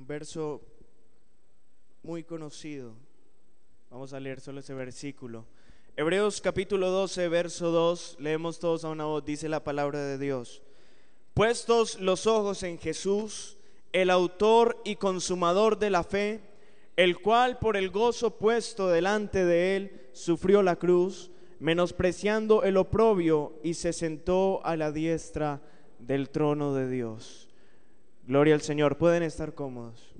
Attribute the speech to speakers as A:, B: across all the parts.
A: verso muy conocido. Vamos a leer solo ese versículo. Hebreos capítulo 12, verso 2, leemos todos a una voz, dice la palabra de Dios. Puestos los ojos en Jesús, el autor y consumador de la fe, el cual por el gozo puesto delante de él sufrió la cruz, menospreciando el oprobio, y se sentó a la diestra del trono de Dios. Gloria al Señor. Pueden estar cómodos.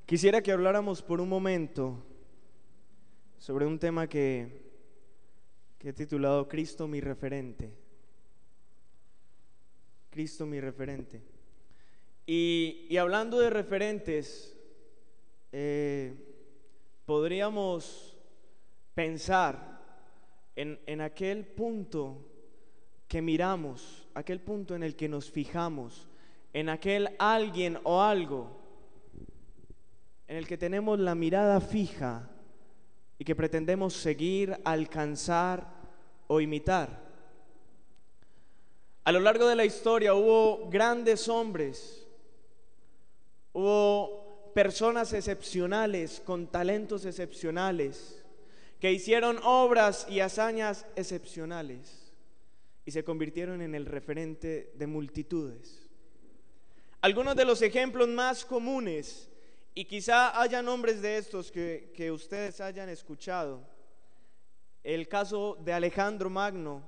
A: Quisiera que habláramos por un momento sobre un tema que he titulado Cristo mi referente. Cristo mi referente. Y hablando de referentes, podríamos pensar en aquel punto que miramos, aquel punto en el que nos fijamos, en aquel alguien o algo en el que tenemos la mirada fija y que pretendemos seguir, alcanzar o imitar. A lo largo de la historia hubo grandes hombres, hubo personas excepcionales, con talentos excepcionales, que hicieron obras y hazañas excepcionales y se convirtieron en el referente de multitudes. Algunos de los ejemplos más comunes, y quizá haya nombres de estos que ustedes hayan escuchado. El caso de Alejandro Magno.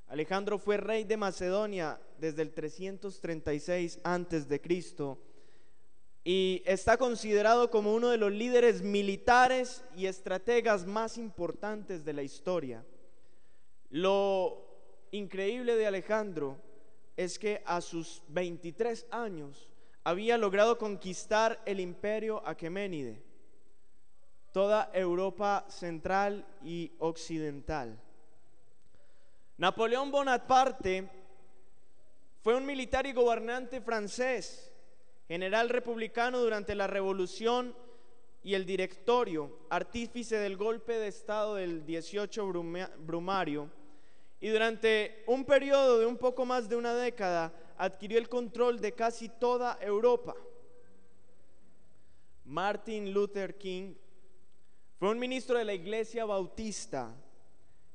A: Alejandro fue rey de Macedonia desde el 336 antes de Cristo y está considerado como uno de los líderes militares y estrategas más importantes de la historia. Lo increíble de Alejandro es que a sus 23 años había logrado conquistar el imperio aqueménide, toda Europa central y occidental. Napoleón Bonaparte fue un militar y gobernante francés, general republicano durante la Revolución y el Directorio, artífice del golpe de Estado del 18 Brumario, y durante un periodo de un poco más de una década adquirió el control de casi toda Europa. Martin Luther King fue un ministro de la Iglesia Bautista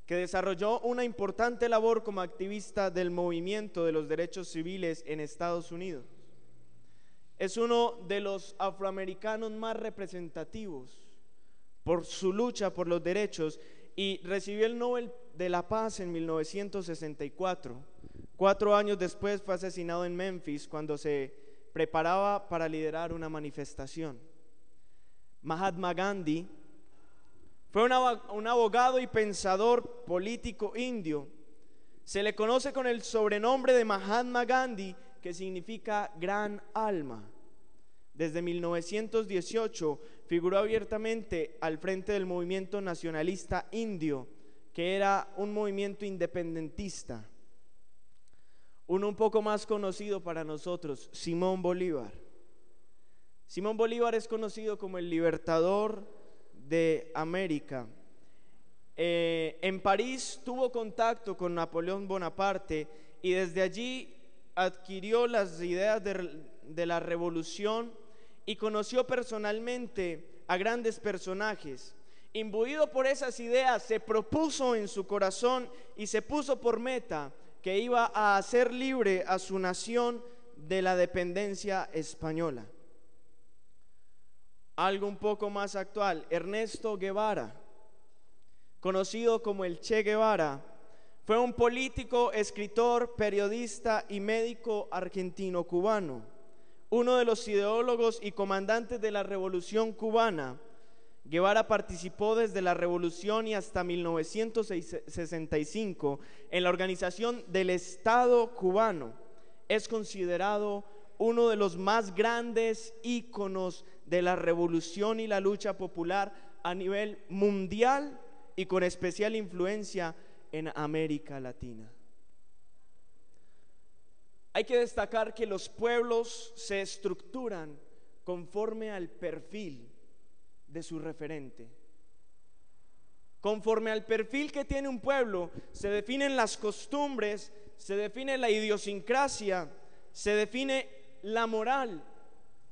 A: que desarrolló una importante labor como activista del movimiento de los derechos civiles en Estados Unidos. Es uno de los afroamericanos más representativos por su lucha por los derechos y recibió el Nobel de la Paz en 1964. 4 años después fue asesinado en Memphis cuando se preparaba para liderar una manifestación. Mahatma Gandhi fue un abogado y pensador político indio. Se le conoce con el sobrenombre de Mahatma Gandhi, que significa gran alma. Desde 1918 figuró abiertamente al frente del movimiento nacionalista indio, que era un movimiento independentista. Uno un poco más conocido para nosotros, Simón Bolívar. Simón Bolívar es conocido como el libertador de América. En París tuvo contacto con Napoleón Bonaparte y desde allí adquirió las ideas de la revolución y conoció personalmente a grandes personajes. Imbuido por esas ideas, se propuso en su corazón y se puso por meta que iba a hacer libre a su nación de la dependencia española. Algo un poco más actual, Ernesto Guevara, conocido como el Che Guevara, fue un político, escritor, periodista y médico argentino-cubano, uno de los ideólogos y comandantes de la Revolución Cubana. Guevara participó desde la revolución y hasta 1965 en la organización del Estado cubano. Es considerado uno de los más grandes íconos de la revolución y la lucha popular a nivel mundial y con especial influencia en América Latina. Hay que destacar que los pueblos se estructuran conforme al perfil de su referente. Conforme al perfil que tiene un pueblo, se definen las costumbres, se define la idiosincrasia, se define la moral,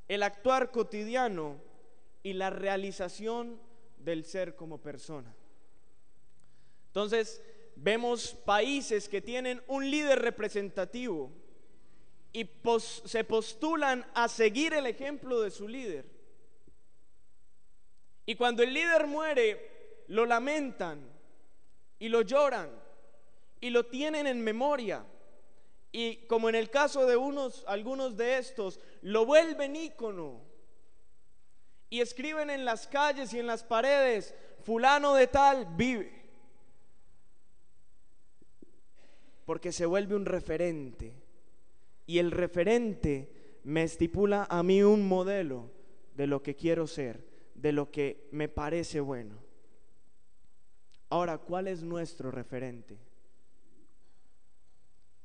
A: el actuar cotidiano y la realización del ser como persona. Entonces, vemos países que tienen un líder representativo y se postulan a seguir el ejemplo de su líder. Y cuando el líder muere, lo lamentan y lo lloran y lo tienen en memoria. Y como en el caso de algunos de estos, lo vuelven ícono y escriben en las calles y en las paredes: fulano de tal vive. Porque se vuelve un referente, y el referente me estipula a mí un modelo de lo que quiero ser, de lo que me parece bueno. Ahora, ¿cuál es nuestro referente?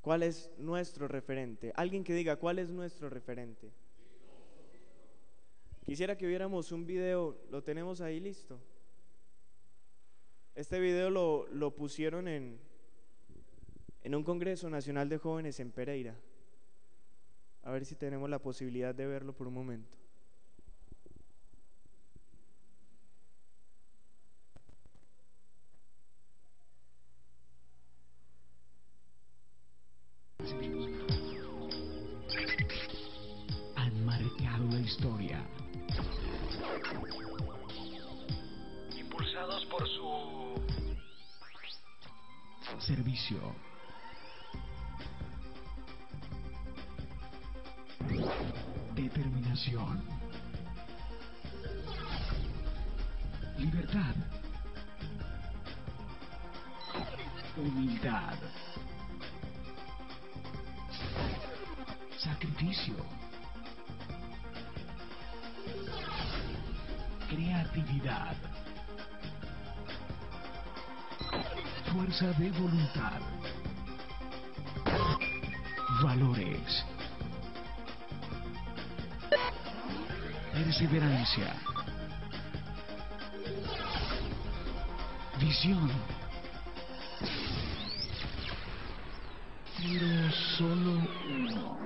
A: ¿Cuál es nuestro referente? Alguien que diga, ¿cuál es nuestro referente? Quisiera que viéramos un video. ¿Lo tenemos ahí listo? Este video lo pusieron en un Congreso Nacional de Jóvenes en Pereira. A ver si tenemos la posibilidad de verlo por un momento.
B: Han marcado la historia, impulsados por su servicio, determinación, libertad, humildad, sacrificio, creatividad, fuerza de voluntad, valores, perseverancia, visión. Pero solo uno.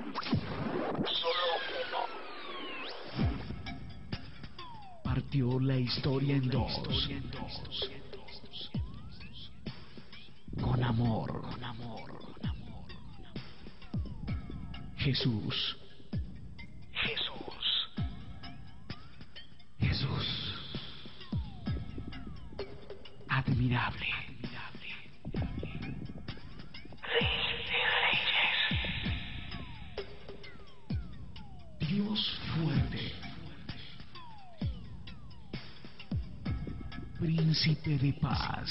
B: Partió la historia en dos. Con amor. Jesús. Admirable. Dios fuerte. Príncipe de paz.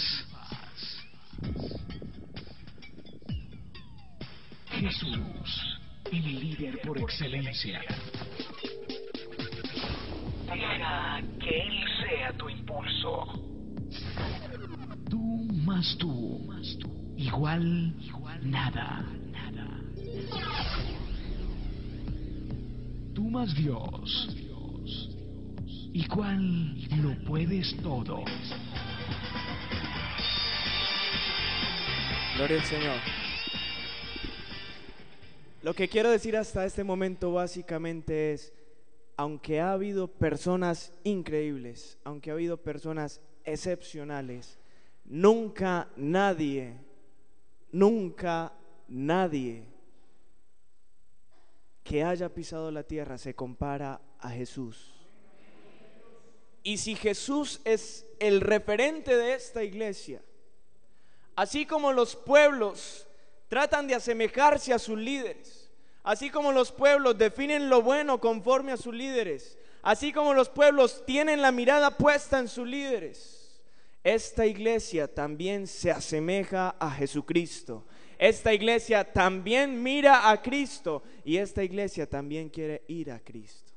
B: Jesús, el líder por excelencia. Deja que Él sea tu impulso. Tú más tú, igual nada. Tú más Dios, igual lo puedes todo.
A: Gloria al Señor. Lo que quiero decir hasta este momento básicamente es: aunque ha habido personas increíbles, aunque ha habido personas excepcionales, nunca nadie que haya pisado la tierra se compara a Jesús. Y si Jesús es el referente de esta iglesia, así como los pueblos tratan de asemejarse a sus líderes, así como los pueblos definen lo bueno conforme a sus líderes, así como los pueblos tienen la mirada puesta en sus líderes, esta iglesia también se asemeja a Jesucristo. Esta iglesia también mira a Cristo y esta iglesia también quiere ir a Cristo.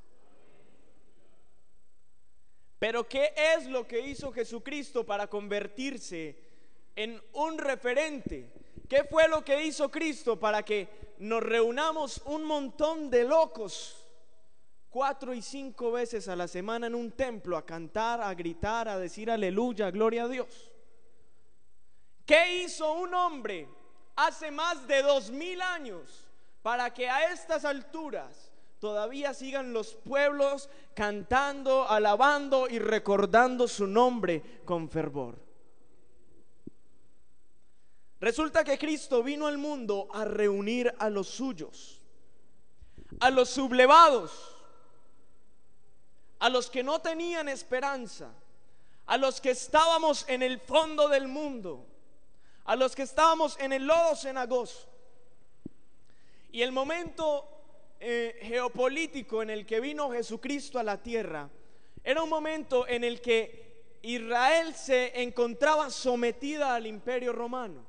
A: Pero ¿qué es lo que hizo Jesucristo para convertirse en un referente? ¿Qué fue lo que hizo Cristo para que nos reunamos un montón de locos 4 y 5 veces a la semana en un templo a cantar, a gritar, a decir aleluya, gloria a Dios? ¿Qué hizo un hombre hace más de 2000 años para que a estas alturas todavía sigan los pueblos cantando, alabando y recordando su nombre con fervor? Resulta que Cristo vino al mundo a reunir a los suyos, a los sublevados, a los que no tenían esperanza, a los que estábamos en el fondo del mundo, a los que estábamos en el lodo cenagoso. Y el momento geopolítico en el que vino Jesucristo a la tierra era un momento en el que Israel se encontraba sometida al imperio romano.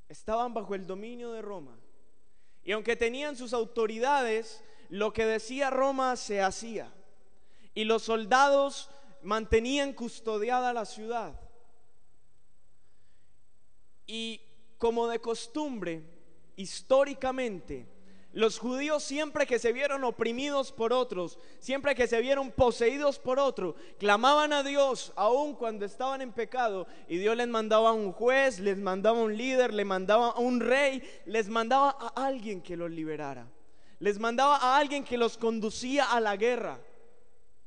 A: Estaban bajo el dominio de Roma, y aunque tenían sus autoridades, lo que decía Roma se hacía, y los soldados mantenían custodiada la ciudad. Y como de costumbre, históricamente, los judíos, siempre que se vieron oprimidos por otros, siempre que se vieron poseídos por otro, clamaban a Dios aun cuando estaban en pecado, y Dios les mandaba a un juez, les mandaba a un líder, les mandaba a un rey, les mandaba a alguien que los liberara, les mandaba a alguien que los conducía a la guerra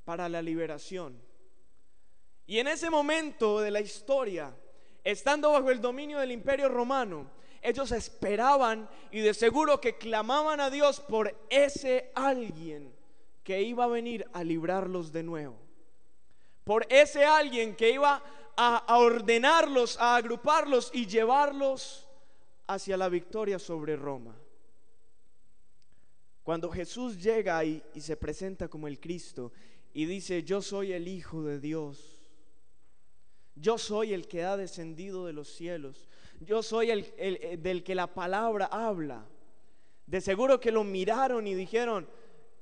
A: para la liberación. Y en ese momento de la historia, estando bajo el dominio del imperio romano, ellos esperaban y de seguro que clamaban a Dios por ese alguien que iba a venir a librarlos de nuevo, por ese alguien que iba a ordenarlos, a agruparlos y llevarlos hacia la victoria sobre Roma. Cuando Jesús llega y se presenta como el Cristo y dice: yo soy el Hijo de Dios, yo soy el que ha descendido de los cielos, yo soy el del que la palabra habla. De seguro que lo miraron y dijeron: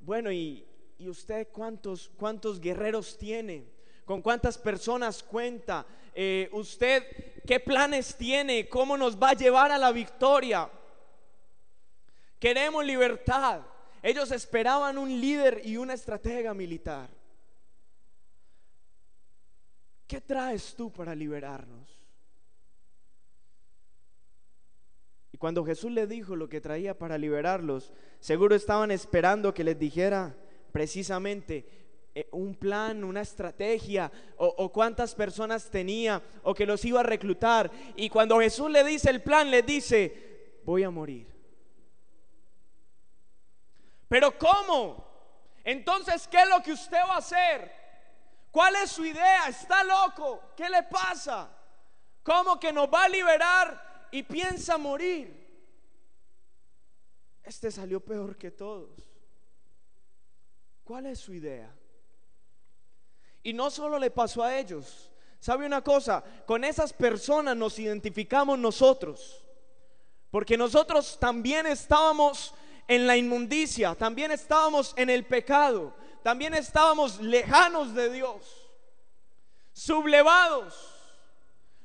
A: bueno, ¿y usted cuántos guerreros tiene? ¿Con cuántas personas cuenta? ¿Usted qué planes tiene? ¿Cómo nos va a llevar a la victoria? Queremos libertad. Ellos esperaban un líder y una estratega militar. ¿Qué traes tú para liberarnos? Y cuando Jesús les dijo lo que traía para liberarlos, seguro estaban esperando que les dijera precisamente un plan, una estrategia, o cuántas personas tenía, o que los iba a reclutar. Y cuando Jesús le dice el plan, les dice: voy a morir. ¿Pero cómo? Entonces, ¿qué es lo que usted va a hacer? ¿Cuál es su idea? ¿Está loco? ¿Qué le pasa? ¿Cómo que nos va a liberar y piensa morir? Este salió peor que todos. ¿Cuál es su idea? Y no solo le pasó a ellos. ¿Sabe una cosa? Con esas personas nos identificamos nosotros, porque nosotros también estábamos en la inmundicia, también estábamos en el pecado, también estábamos lejanos de Dios, sublevados.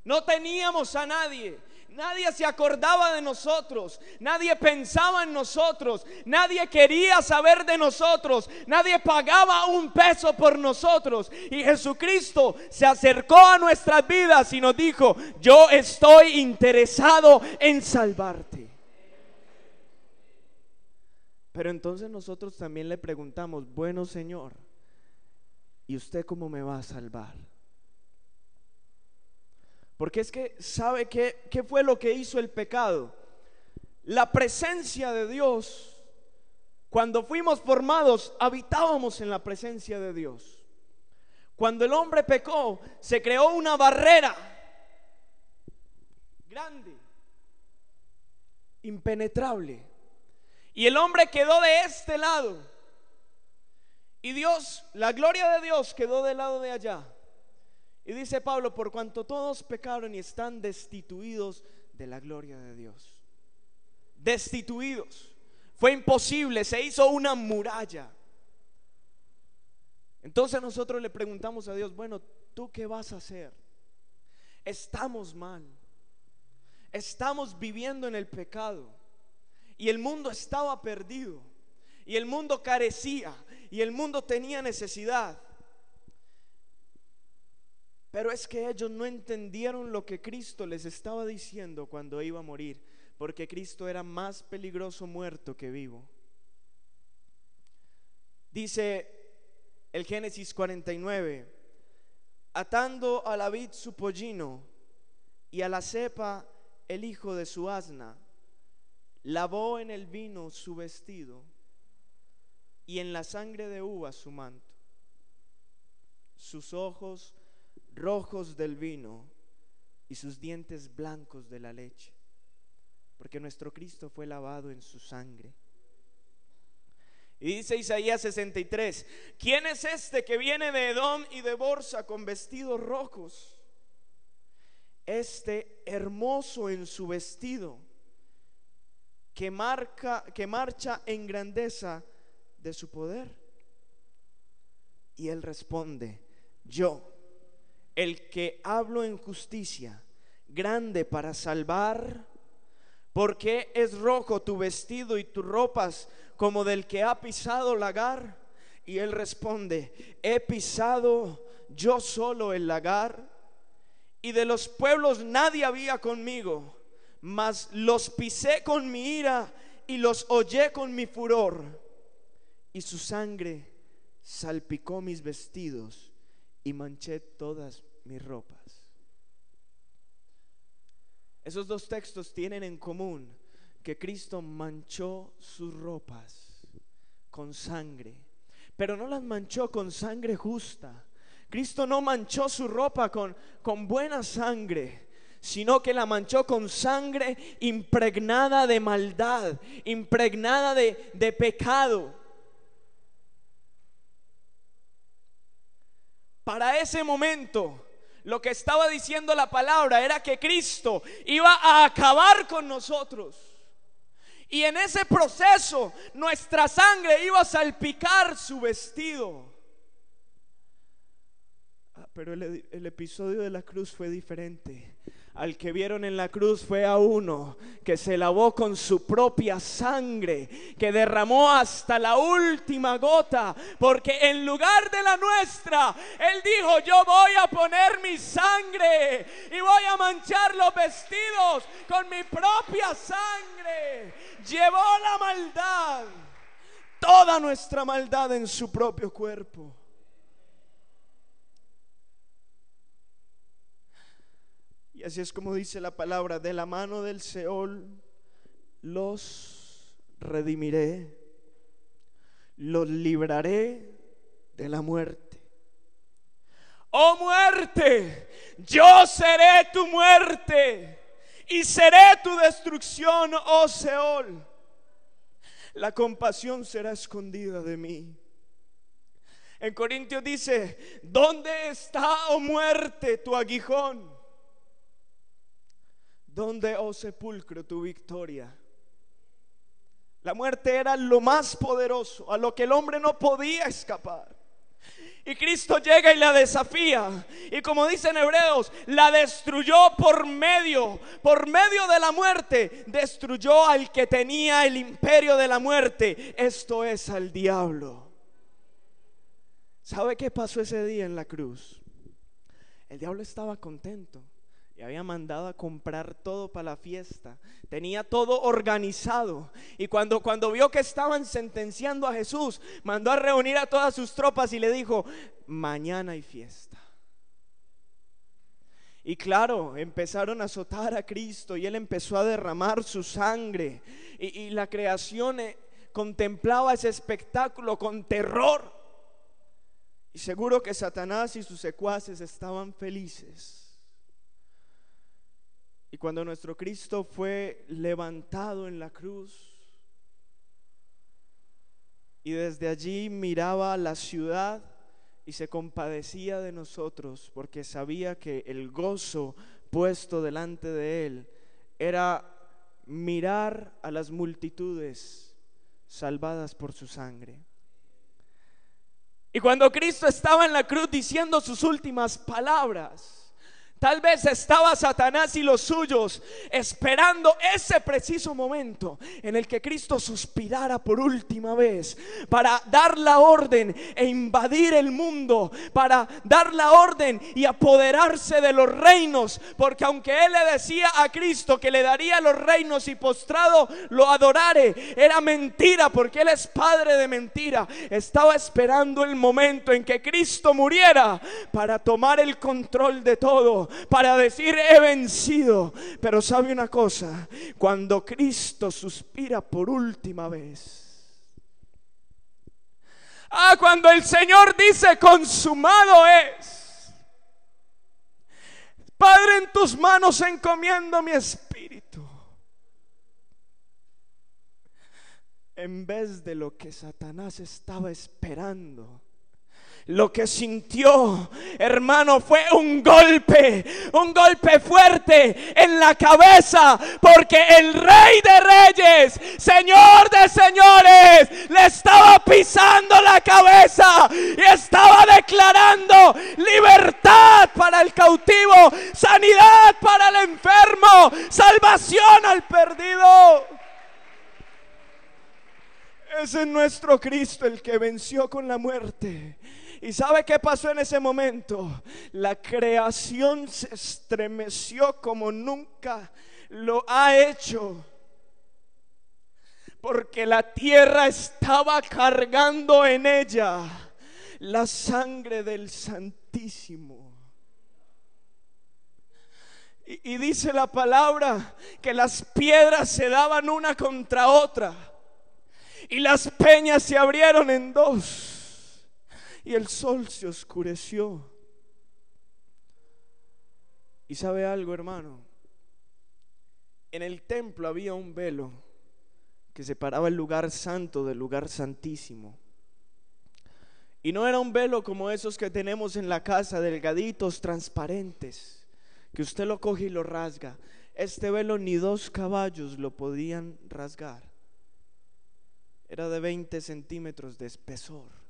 A: No teníamos a nadie. Nadie se acordaba de nosotros, nadie pensaba en nosotros, nadie quería saber de nosotros, nadie pagaba un peso por nosotros. Y Jesucristo se acercó a nuestras vidas y nos dijo: yo estoy interesado en salvarte. Pero entonces nosotros también le preguntamos: bueno, Señor, ¿y usted cómo me va a salvar? Porque es que, ¿sabe qué fue lo que hizo el pecado? La presencia de Dios, cuando fuimos formados, habitábamos en la presencia de Dios. Cuando el hombre pecó, se creó una barrera grande, impenetrable, y el hombre quedó de este lado, y Dios, la gloria de Dios, quedó del lado de allá. Y dice Pablo: por cuanto todos pecaron y están destituidos de la gloria de Dios. Destituidos. Fue imposible, se hizo una muralla. Entonces nosotros le preguntamos a Dios: bueno, ¿tú qué vas a hacer? Estamos mal, estamos viviendo en el pecado, y el mundo estaba perdido, y el mundo carecía, y el mundo tenía necesidad. Pero es que ellos no entendieron lo que Cristo les estaba diciendo cuando iba a morir, porque Cristo era más peligroso muerto que vivo. Dice el Génesis 49: atando a la vid su pollino y a la cepa el hijo de su asna, lavó en el vino su vestido y en la sangre de uva su manto. Sus ojos rojos del vino y sus dientes blancos de la leche, porque nuestro Cristo fue lavado en su sangre. Y dice Isaías 63: ¿quién es este que viene de Edom y de Borsa con vestidos rojos? Este hermoso en su vestido, que marcha en grandeza de su poder. Y él responde: yo, el que hablo en justicia, grande para salvar. ¿Por qué es rojo tu vestido y tus ropas como del que ha pisado lagar? Y él responde: he pisado yo solo el lagar, y de los pueblos nadie había conmigo, mas los pisé con mi ira y los hollé con mi furor, y su sangre salpicó mis vestidos y manché todas mis ropas. Esos dos textos tienen en común que Cristo manchó sus ropas con sangre, pero no las manchó con sangre justa. Cristo no manchó su ropa con buena sangre, sino que la manchó con sangre impregnada de maldad, impregnada de pecado. Para ese momento, lo que estaba diciendo la palabra era que Cristo iba a acabar con nosotros, y en ese proceso nuestra sangre iba a salpicar su vestido. Pero el episodio de la cruz fue diferente. Al que vieron en la cruz fue a uno que se lavó con su propia sangre, que derramó hasta la última gota, porque en lugar de la nuestra, Él dijo: yo voy a poner mi sangre y voy a manchar los vestidos con mi propia sangre. Llevó la maldad, toda nuestra maldad, en su propio cuerpo. Y así es como dice la palabra: de la mano del Seol los redimiré, los libraré de la muerte. Oh muerte, yo seré tu muerte y seré tu destrucción, oh Seol. La compasión será escondida de mí. En Corintios dice: ¿dónde está, oh muerte, tu aguijón? ¿Dónde, oh sepulcro, tu victoria? La muerte era lo más poderoso, a lo que el hombre no podía escapar. Y Cristo llega y la desafía, y como dicen Hebreos, la destruyó por medio de la muerte. Destruyó al que tenía el imperio de la muerte, esto es, al diablo. ¿Sabe qué pasó ese día en la cruz? El diablo estaba contento y había mandado a comprar todo para la fiesta. Tenía todo organizado. Y cuando vio que estaban sentenciando a Jesús, mandó a reunir a todas sus tropas y le dijo: mañana hay fiesta. Y claro, empezaron a azotar a Cristo y Él empezó a derramar su sangre. Y la creación contemplaba ese espectáculo con terror. Y seguro que Satanás y sus secuaces estaban felices. Y cuando nuestro Cristo fue levantado en la cruz y desde allí miraba la ciudad y se compadecía de nosotros, porque sabía que el gozo puesto delante de Él era mirar a las multitudes salvadas por su sangre. Y cuando Cristo estaba en la cruz diciendo sus últimas palabras, Tal vez estaba Satanás y los suyos esperando ese preciso momento en el que Cristo suspirara por última vez para dar la orden e invadir el mundo, para dar la orden y apoderarse de los reinos. Porque aunque él le decía a Cristo que le daría los reinos y postrado lo adorare, era mentira, porque él es padre de mentira. Estaba esperando el momento en que Cristo muriera para tomar el control de todo, para decir: he vencido. Pero sabe una cosa, cuando Cristo suspira por última vez, cuando el Señor dice: consumado es, Padre, en tus manos encomiendo mi espíritu, en vez de lo que Satanás estaba esperando, lo que sintió, hermano, fue un golpe fuerte en la cabeza, porque el Rey de Reyes, Señor de Señores, le estaba pisando la cabeza y estaba declarando libertad para el cautivo, sanidad para el enfermo, salvación al perdido. Ese es nuestro Cristo, el que venció con la muerte. ¿Y sabe qué pasó en ese momento? La creación se estremeció como nunca lo ha hecho, porque la tierra estaba cargando en ella la sangre del Santísimo. Y dice la palabra que las piedras se daban una contra otra y las peñas se abrieron en dos. Y el sol se oscureció. Y sabe algo, hermano, en el templo había un velo que separaba el lugar santo del lugar santísimo. Y no era un velo como esos que tenemos en la casa, delgaditos, transparentes, que usted lo coge y lo rasga. Este velo ni 2 caballos lo podían rasgar. Era de 20 centímetros de espesor.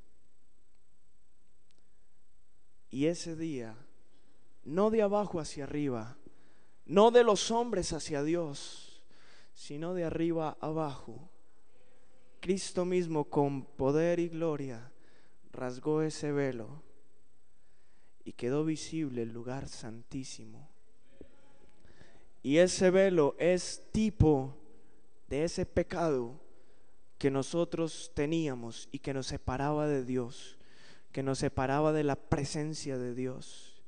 A: Y ese día, no de abajo hacia arriba, no de los hombres hacia Dios, sino de arriba abajo, Cristo mismo con poder y gloria rasgó ese velo y quedó visible el lugar santísimo. Y ese velo es tipo de ese pecado que nosotros teníamos y que nos separaba de Dios, que nos separaba de la presencia de Dios.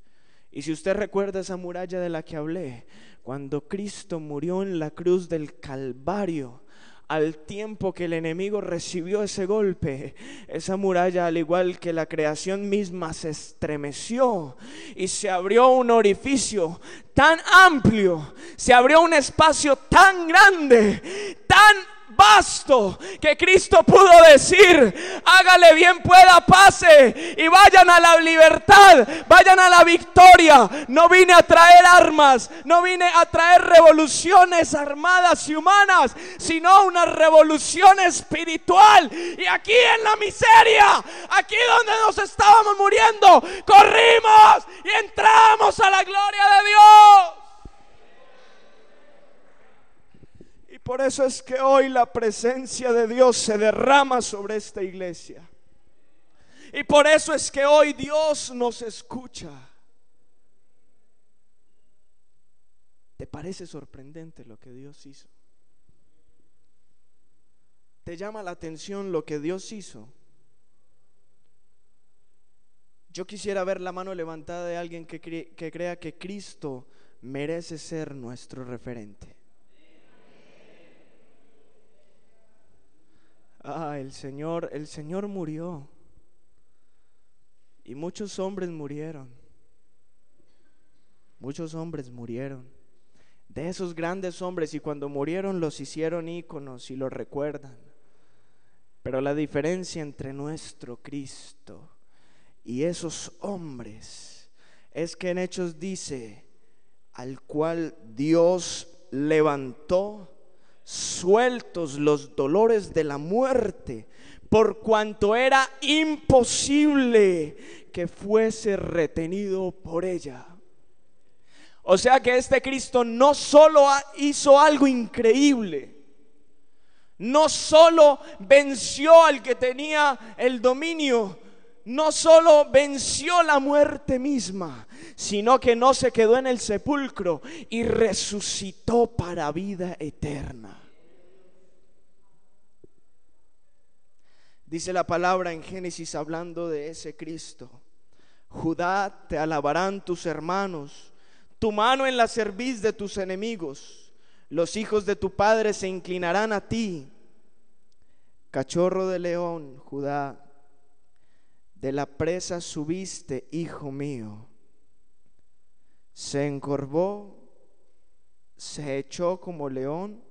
A: Y si usted recuerda esa muralla de la que hablé, cuando Cristo murió en la cruz del Calvario, al tiempo que el enemigo recibió ese golpe, esa muralla, al igual que la creación misma, se estremeció y se abrió un orificio tan amplio, se abrió un espacio tan grande, tan vasto, que Cristo pudo decir: hágale bien pueda, pase y vayan a la libertad, vayan a la victoria. No vine a traer armas, no vine a traer revoluciones armadas y humanas, sino una revolución espiritual. Y aquí en la miseria, aquí donde nos estábamos muriendo, corrimos y entramos a la gloria de Dios. Por eso es que hoy la presencia de Dios se derrama sobre esta iglesia. Y por eso es que hoy Dios nos escucha. ¿Te parece sorprendente lo que Dios hizo? ¿Te llama la atención lo que Dios hizo? Yo quisiera ver la mano levantada de alguien que crea que Cristo merece ser nuestro referente. El Señor murió. Y muchos hombres murieron. Muchos hombres murieron. De esos grandes hombres, y cuando murieron los hicieron íconos y los recuerdan. Pero la diferencia entre nuestro Cristo y esos hombres es que en Hechos dice: al cual Dios levantó, sueltos los dolores de la muerte, por cuanto era imposible que fuese retenido por ella. O sea que este Cristo no solo hizo algo increíble, no solo venció al que tenía el dominio, no solo venció la muerte misma, sino que no se quedó en el sepulcro y resucitó para vida eterna. Dice la palabra en Génesis, hablando de ese Cristo: Judá, te alabarán tus hermanos, tu mano en la cerviz de tus enemigos, los hijos de tu padre se inclinarán a ti. Cachorro de león, Judá, de la presa subiste, hijo mío. Se encorvó, se echó como león,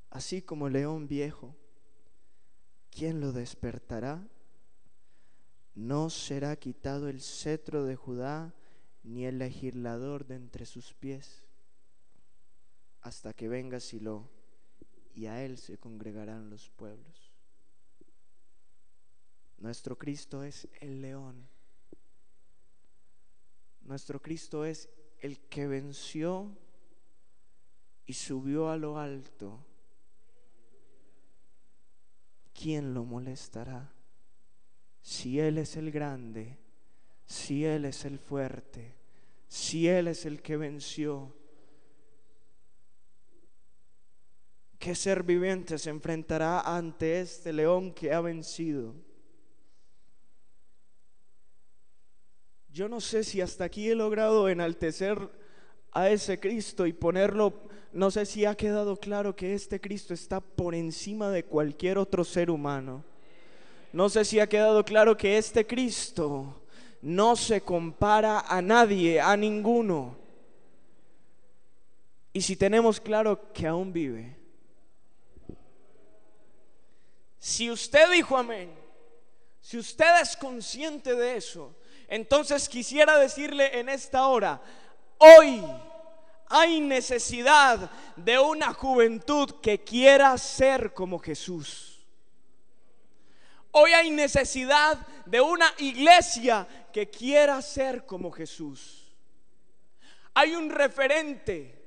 A: así como león viejo. ¿Quién lo despertará? No será quitado el cetro de Judá, ni el legislador de entre sus pies, hasta que venga Silo, y a él se congregarán los pueblos. Nuestro Cristo es el león. Nuestro Cristo es el que venció y subió a lo alto. ¿Quién lo molestará? Si Él es el grande, si Él es el fuerte, si Él es el que venció, ¿qué ser viviente se enfrentará ante este león que ha vencido? Yo no sé si hasta aquí he logrado enaltecer a ese Cristo y ponerlo, no sé si ha quedado claro que este Cristo está por encima de cualquier otro ser humano. No sé si ha quedado claro que este Cristo no se compara a nadie, a ninguno. Y si tenemos claro que aún vive. Si usted dijo amén, si usted es consciente de eso, entonces quisiera decirle en esta hora: hoy hay necesidad de una juventud que quiera ser como Jesús. Hoy hay necesidad de una iglesia que quiera ser como Jesús. Hay un referente,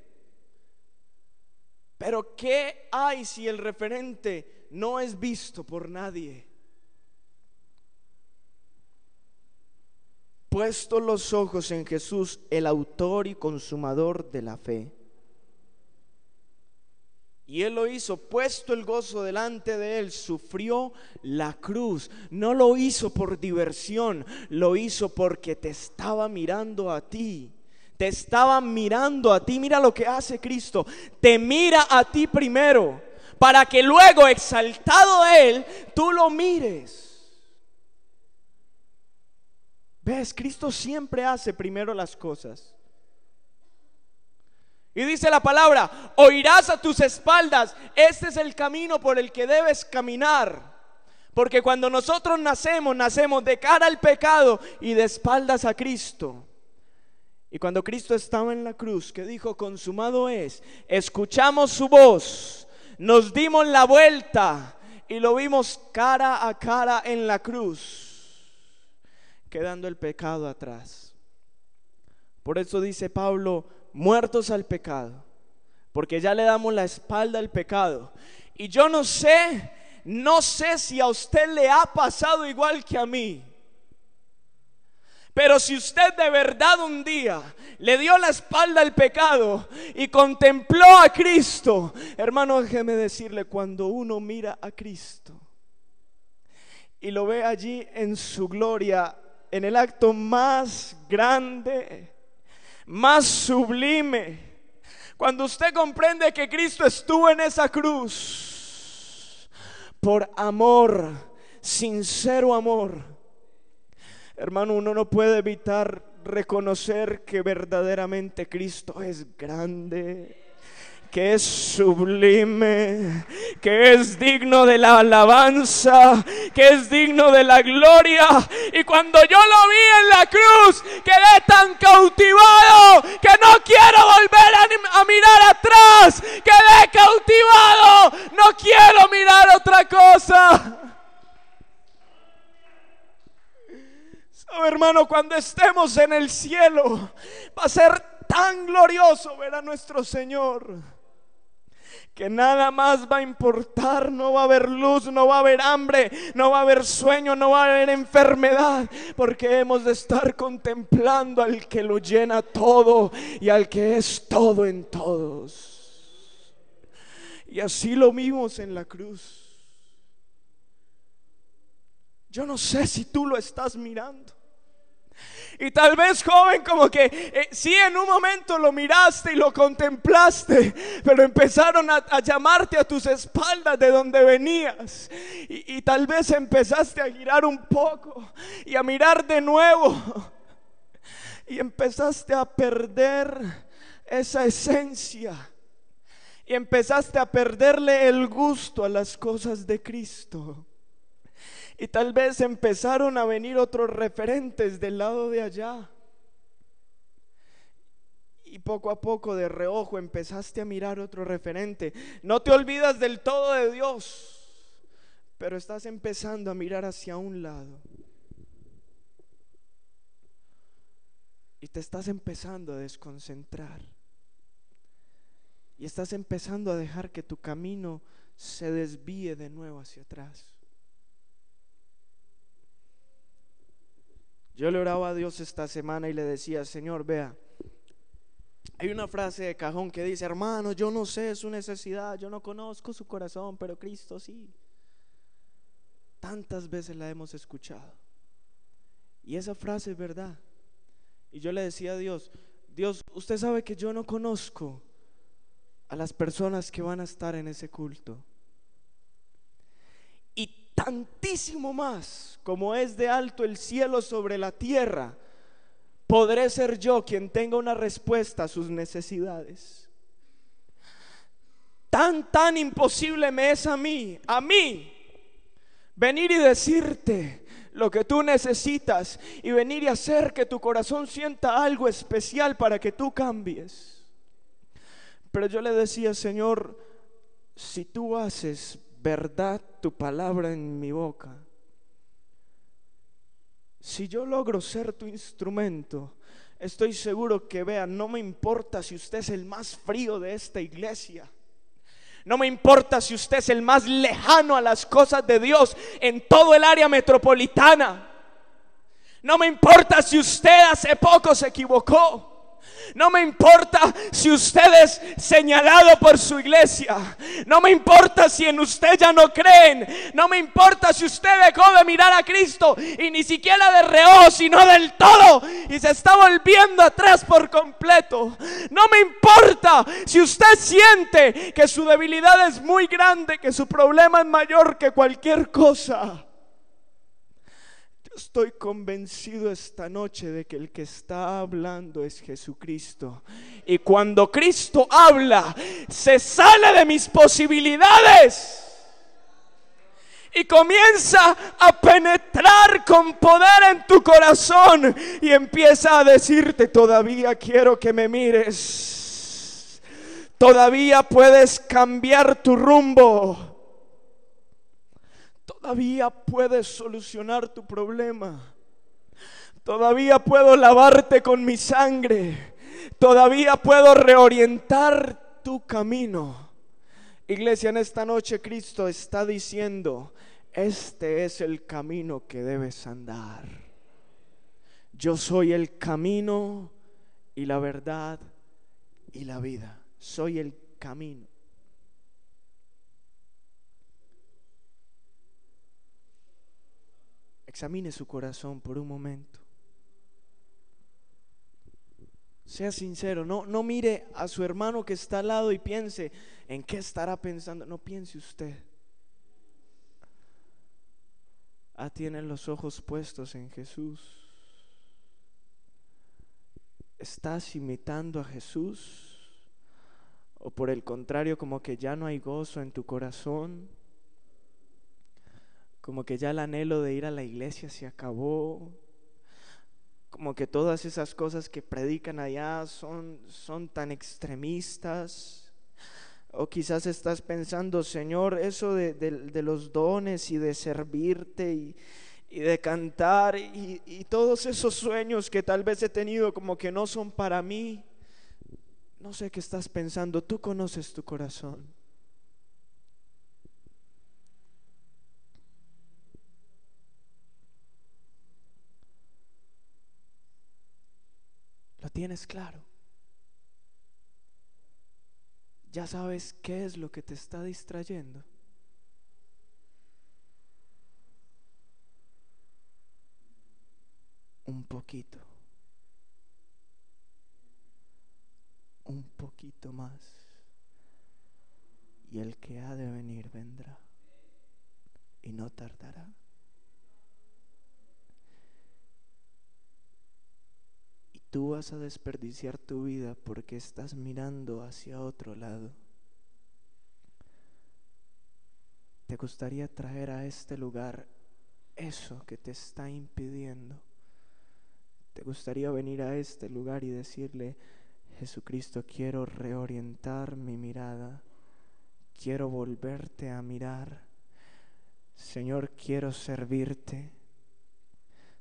A: pero ¿qué hay si el referente no es visto por nadie? Puestos los ojos en Jesús, el autor y consumador de la fe. Y Él lo hizo, puesto el gozo delante de Él, sufrió la cruz. No lo hizo por diversión, lo hizo porque te estaba mirando a ti. Te estaba mirando a ti. Mira lo que hace Cristo. Te mira a ti primero, para que luego, exaltado Él, tú lo mires. ¿Ves? Cristo siempre hace primero las cosas. Y dice la palabra: oirás a tus espaldas. Este es el camino por el que debes caminar. Porque cuando nosotros nacemos de cara al pecado y de espaldas a Cristo. Y cuando Cristo estaba en la cruz, que dijo: consumado es, escuchamos su voz, nos dimos la vuelta y lo vimos cara a cara en la cruz, quedando el pecado atrás. Por eso dice Pablo: muertos al pecado, porque ya le damos la espalda al pecado. Y yo no sé si a usted le ha pasado igual que a mí, pero si usted de verdad un día le dio la espalda al pecado y contempló a Cristo, hermano, déjeme decirle, cuando uno mira a Cristo y lo ve allí en su gloria, en el acto más grande, más sublime, cuando usted comprende que Cristo estuvo en esa cruz por amor, sincero amor, hermano, uno no puede evitar reconocer que verdaderamente Cristo es grande, que es sublime, que es digno de la alabanza, que es digno de la gloria. Y cuando yo lo vi en la cruz, quedé tan cautivado que no quiero volver a mirar atrás. Quedé cautivado, no quiero mirar otra cosa. ¿Sabe, hermano? Cuando estemos en el cielo, va a ser tan glorioso ver a nuestro Señor, que nada más va a importar. No va a haber luz, no va a haber hambre, no va a haber sueño, no va a haber enfermedad, porque hemos de estar contemplando al que lo llena todo y al que es todo en todos. Y así lo vimos en la cruz. Yo no sé si tú lo estás mirando. Y tal vez, joven, como que sí, en un momento lo miraste y lo contemplaste, pero empezaron a llamarte a tus espaldas de donde venías, y tal vez empezaste a girar un poco y a mirar de nuevo, y empezaste a perder esa esencia, y empezaste a perderle el gusto a las cosas de Cristo. Y tal vez empezaron a venir otros referentes del lado de allá, y poco a poco de reojo empezaste a mirar otro referente. No te olvidas del todo de Dios, pero estás empezando a mirar hacia un lado, y te estás empezando a desconcentrar, y estás empezando a dejar que tu camino se desvíe de nuevo hacia atrás. Yo le oraba a Dios esta semana y le decía: Señor, vea, hay una frase de cajón que dice: hermano, yo no sé su necesidad, yo no conozco su corazón, pero Cristo sí. Tantas veces la hemos escuchado, y esa frase es verdad. Y yo le decía a Dios: Dios, usted sabe que yo no conozco a las personas que van a estar en ese culto, y tantísimo más como es de alto el cielo sobre la tierra, podré ser yo quien tenga una respuesta a sus necesidades. Tan imposible me es a mí venir y decirte lo que tú necesitas, y venir y hacer que tu corazón sienta algo especial para que tú cambies. Pero yo le decía: Señor, si tú haces verdad tu palabra en mi boca, si yo logro ser tu instrumento, estoy seguro que, vean, no me importa si usted es el más frío de esta iglesia, no me importa si usted es el más lejano a las cosas de Dios en todo el área metropolitana, no me importa si usted hace poco se equivocó, no me importa si usted es señalado por su iglesia, no me importa si en usted ya no creen, no me importa si usted dejó de mirar a Cristo y ni siquiera de reojo, sino del todo, y se está volviendo atrás por completo. No me importa si usted siente que su debilidad es muy grande, que su problema es mayor que cualquier cosa. Estoy convencido esta noche de que el que está hablando es Jesucristo, y cuando Cristo habla, se sale de mis posibilidades y comienza a penetrar con poder en tu corazón, y empieza a decirte: todavía quiero que me mires, todavía puedes cambiar tu rumbo, todavía puedes solucionar tu problema, todavía puedo lavarte con mi sangre, todavía puedo reorientar tu camino. Iglesia, en esta noche Cristo está diciendo: este es el camino que debes andar. Yo soy el camino y la verdad y la vida. Soy el camino. Examine su corazón por un momento. Sea sincero, no mire a su hermano que está al lado y piense en qué estará pensando. No piense usted. Tiene los ojos puestos en Jesús. ¿Estás imitando a Jesús? ¿O por el contrario, como que ya no hay gozo en tu corazón? Como que ya el anhelo de ir a la iglesia se acabó, como que todas esas cosas que predican allá son tan extremistas. O quizás estás pensando: Señor, eso de los dones y de servirte y de cantar y todos esos sueños que tal vez he tenido, como que no son para mí. No sé qué estás pensando, tú conoces tu corazón. Lo tienes claro. Ya sabes qué es lo que te está distrayendo. Un poquito. Un poquito más. Y el que ha de venir vendrá. Y no tardará. Y tú vas a desperdiciar tu vida porque estás mirando hacia otro lado. ¿Te gustaría traer a este lugar eso que te está impidiendo? ¿Te gustaría venir a este lugar y decirle: Jesucristo, quiero reorientar mi mirada, quiero volverte a mirar? Señor, quiero servirte.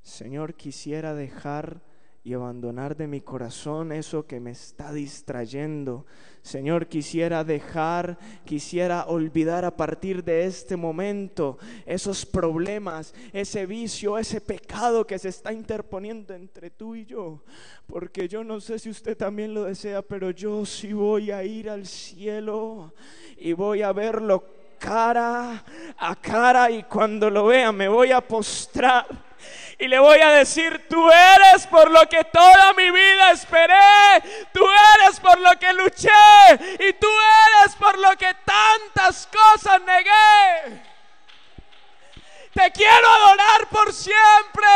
A: Señor, quisiera dejar y abandonar de mi corazón eso que me está distrayendo. Señor, quisiera olvidar a partir de este momento esos problemas, ese vicio, ese pecado que se está interponiendo entre tú y yo. Porque yo no sé si usted también lo desea, pero yo sí voy a ir al cielo y voy a verlo cara a cara, y cuando lo vea me voy a postrar y le voy a decir: tú eres por lo que toda mi vida esperé, tú eres por lo que luché, y tú eres por lo que tantas cosas negué. Te quiero adorar por siempre.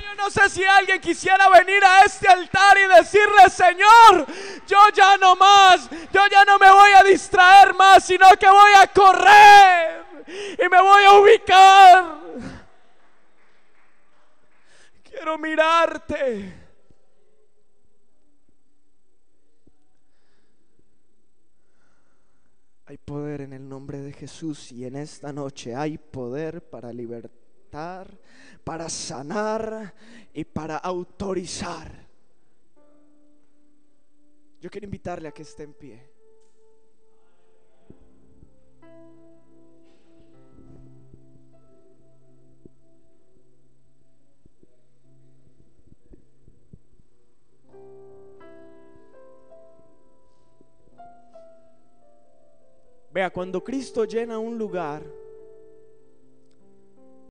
A: Yo no sé si alguien quisiera venir a este altar y decirle: Señor, yo ya no más, yo ya no me voy a distraer más, sino que voy a correr y me voy a ubicar. Quiero mirarte. Hay poder en el nombre de Jesús, y en esta noche hay poder para libertar, para sanar y para autorizar. Yo quiero invitarle a que esté en pie. Vea, cuando Cristo llena un lugar,